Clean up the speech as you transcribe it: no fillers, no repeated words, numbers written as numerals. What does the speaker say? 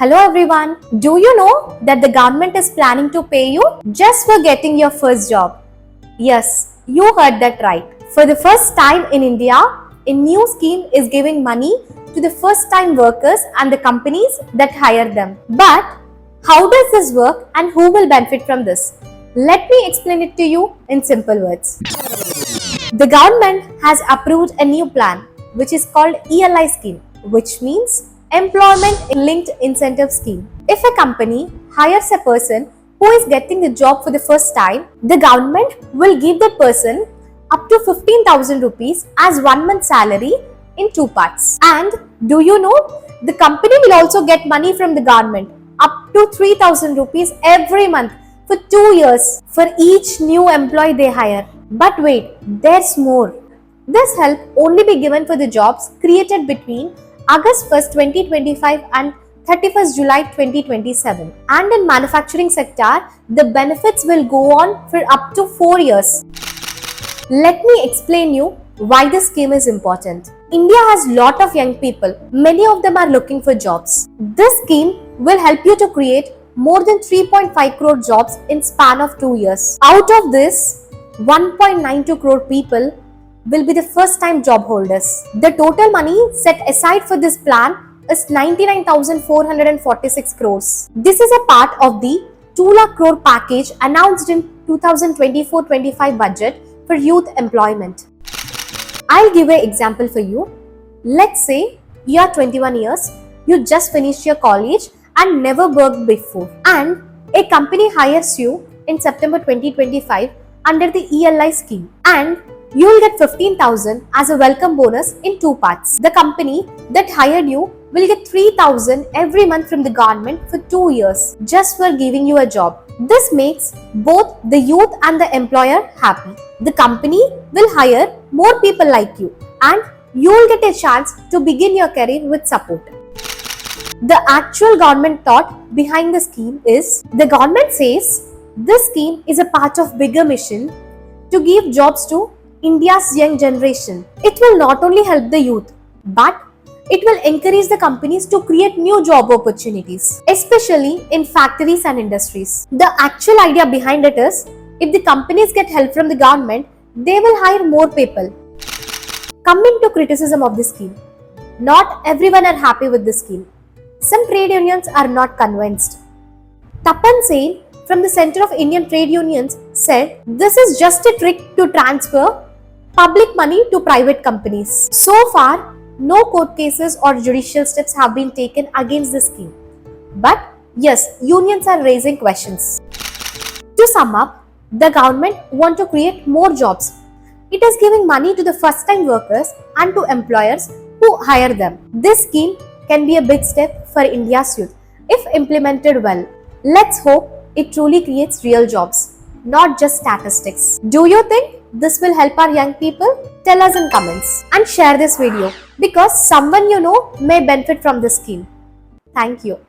Hello everyone. Do you know that the government is planning to pay you just for getting your first job? Yes, you heard that right. For the first time in India, a new scheme is giving money to the first time workers and the companies that hire them. But how does this work and who will benefit from this? Let me explain it to you in simple words. The government has approved a new plan which is called ELI scheme, which means Employment Linked Incentive Scheme. If a company hires a person who is getting the job for the first time, the government will give that person up to 15,000 rupees as 1 month salary in 2 parts. And do you know, the company will also get money from the government up to 3,000 rupees every month for 2 years for each new employee they hire. But wait, there's more. This help only be given for the jobs created between August 1st, 2025 and 31st July 2027. And in manufacturing sector, the benefits will go on for up to 4 years. Let me explain you why this scheme is important. India has lot of young people. Many of them are looking for jobs. This scheme will help you to create more than 3.5 crore jobs in span of 2 years. Out of this, 1.92 crore people will be the first time job holders. The total money set aside for this plan is 99,446 crores. This is a part of the 2 lakh crore package announced in 2024-25 budget for youth employment. I'll give an example for you. Let's say you are 21 years, you just finished your college and never worked before, and a company hires you in September 2025 under the ELI scheme, and you will get 15,000 as a welcome bonus in 2 parts. The company that hired you will get 3,000 every month from the government for 2 years just for giving you a job. This makes both the youth and the employer happy. The company will hire more people like you, and you will get a chance to begin your career with support. The actual government thought behind the scheme is, the government says this scheme is a part of bigger mission to give jobs to India's young generation. It will not only help the youth, but it will encourage the companies to create new job opportunities, especially in factories and industries. The actual idea behind it is, if the companies get help from the government, they will hire more people. Coming to criticism of this scheme, not everyone are happy with this scheme. Some trade unions are not convinced. Tapan Sen from the Center of Indian Trade Unions said, this is just a trick to transfer public money to private companies. So far, no court cases or judicial steps have been taken against this scheme. But yes, unions are raising questions. To sum up, the government wants to create more jobs. It is giving money to the first-time workers and to employers who hire them. This scheme can be a big step for India's youth if implemented well. Let's hope it truly creates real jobs, not just statistics. Do you think this will help our young people? Tell us in comments and share this video because someone you know may benefit from this scheme. Thank you.